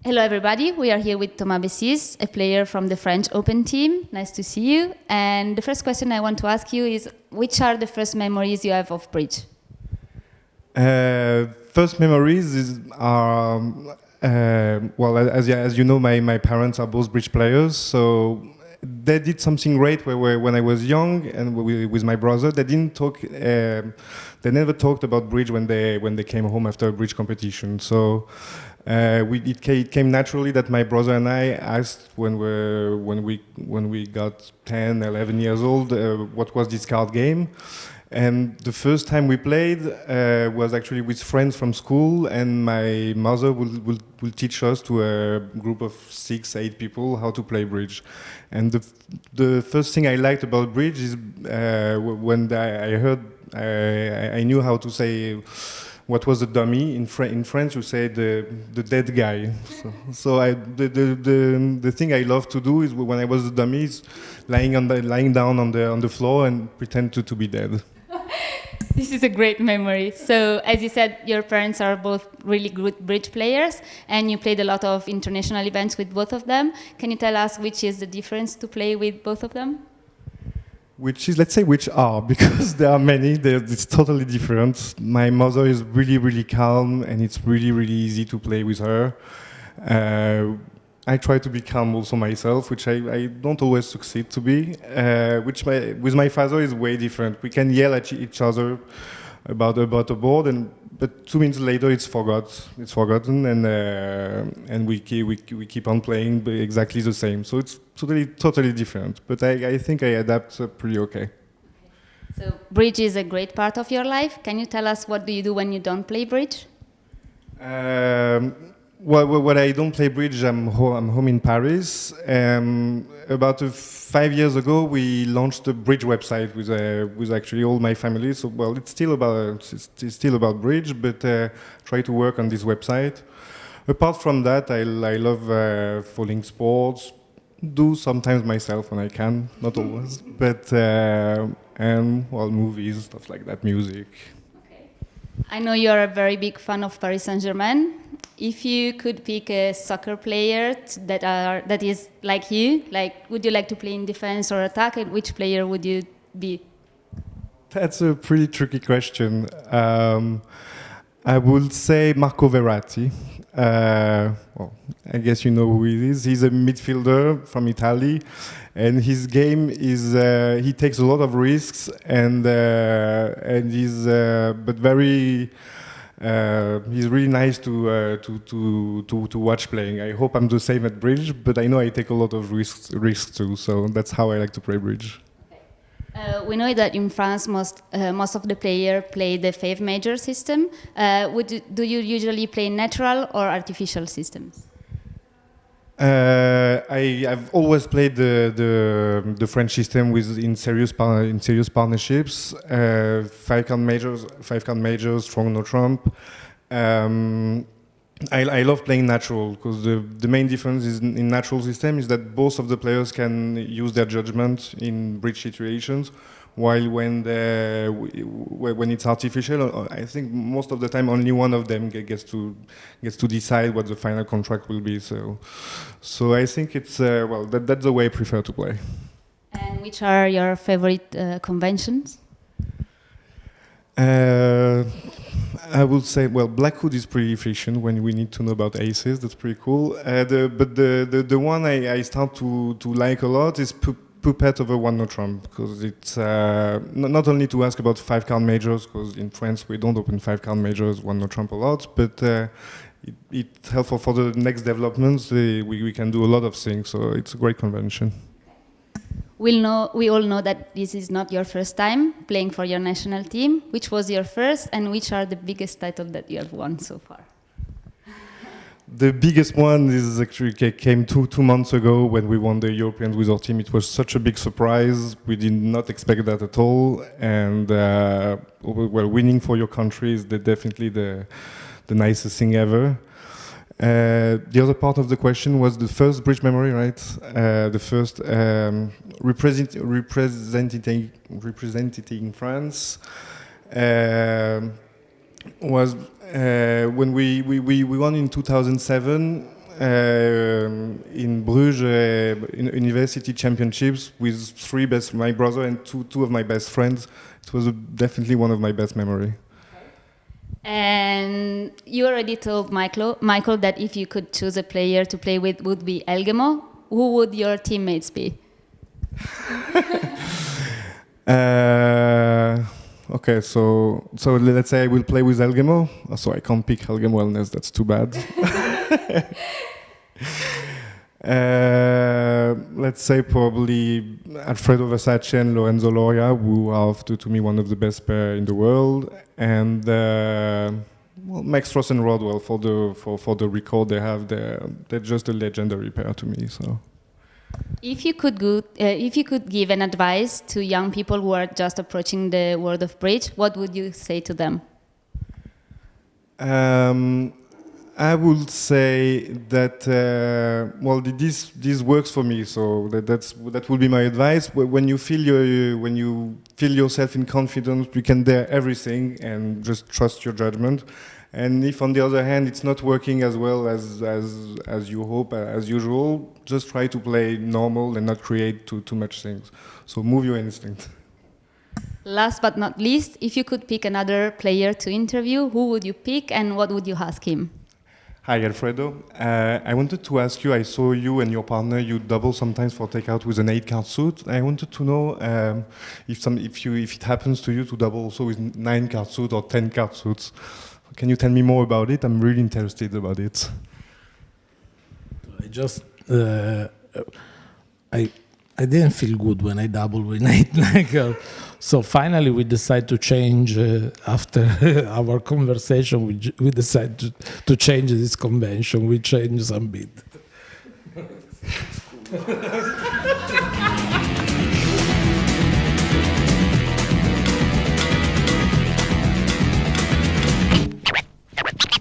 Hello everybody, we are here with Thomas Bessis, a player from the French Open team. Nice to see you. And the first question I want to ask you is, which are the first memories you have of bridge? First memories are, well, as you know, my parents are both bridge players, so they did something great when I was young and with my brother. They didn't talk, they never talked about bridge when they came home after a bridge competition. So it came naturally that my brother and I asked when we got 10, 11 years old, what was this card game. And the first time we played was actually with friends from school, and my mother will teach us to a group of 6, 8 people how to play bridge. And the first thing I liked about bridge is when I heard, I knew how to say what was a dummy. In French you say the dead guy. So the thing I love to do is when I was a dummy is lying down on the floor and pretend to be dead. This is a great memory. So, as you said, your parents are both really good bridge players, and you played a lot of international events with both of them. Can you tell us which is the difference to play with both of them? Let's say which are, because there are many, it's totally different. My mother is really, really calm, and it's really, really easy to play with her. I try to be calm also myself, which I don't always succeed to be, with my father is way different. We can yell at each other about a board, but 2 minutes later it's forgotten, and we keep on playing exactly the same. So it's totally different, but I think I adapt pretty okay. So bridge is a great part of your life. Can you tell us what do you do when you don't play bridge? Well, when I don't play bridge, I'm home in Paris. About 5 years ago, we launched a bridge website with actually all my family. So, well, it's still about bridge, but try to work on this website. Apart from that, I love following sports. Do sometimes myself when I can, not always, but and well, movies, stuff like that, music. I know you're a very big fan of Paris Saint-Germain. If you could pick a soccer player that is like you, would you like to play in defense or attack, and which player would you be? That's a pretty tricky question. I would say Marco Verratti. Well, I guess you know who he is. He's a midfielder from Italy, and his game is he takes a lot of risks and he's but very. He's really nice to watch playing. I hope I'm the same at bridge, but I know I take a lot of risks too. So that's how I like to play bridge. We know that in France, most of the players play the 5 major system. Do you usually play natural or artificial systems? I've always played the French system in serious partnerships. 5-count majors, strong no trump. I love playing natural because the main difference is in natural system is that both of the players can use their judgment in bridge situations, while when it's artificial, I think most of the time only one of them gets to decide what the final contract will be. So I think it's well that's the way I prefer to play. And which are your favorite conventions? I would say, well, Blackwood is pretty efficient when we need to know about aces. That's pretty cool. But the one I start to like a lot is Puppet over 1 no trump, because it's not only to ask about 5-count majors, because in France we don't open 5-count majors, 1 no trump a lot, but it's helpful for the next developments. We can do a lot of things, so it's a great convention. We all know that this is not your first time playing for your national team. Which was your first, and which are the biggest titles that you have won so far? The biggest one is actually came two months ago when we won the Europeans with our team. It was such a big surprise. We did not expect that at all. And well, winning for your country is definitely the nicest thing ever. The other part of the question was the first bridge memory, right? The first representing France was when we won in 2007. in Bruges in university championships with my brother and two of my best friends. It was definitely one of my best memories. And you already told Michael that if you could choose a player to play with would be Elgemo. Who would your teammates be? Okay, so let's say I will play with Elgemo. So I can't pick Elgemo Wellness. That's too bad. Let's say probably Alfredo Versace and Lorenzo Loria, who are to me one of the best pair in the world, and Max Ross and Rodwell for the record they have. They're just a legendary pair to me. So. If you could give an advice to young people who are just approaching the world of bridge, what would you say to them? I would say that this works for me. So that would be my advice. When you feel yourself in confidence, you can dare everything and just trust your judgment. And if on the other hand it's not working as well as you hope, as usual, just try to play normal and not create too much things. So move your instinct. Last but not least, if you could pick another player to interview, who would you pick and what would you ask him? Hi Alfredo, I wanted to ask you, I saw you and your partner, you double sometimes for takeout with an 8-card suit. I wanted to know if it happens to you to double also with 9-card suit or 10-card suits. Can you tell me more about it? I'm really interested about it. I didn't feel good when I doubled with 9 so finally we decided to change after our conversation. We decided to change this convention. We changed some bit.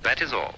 That is all.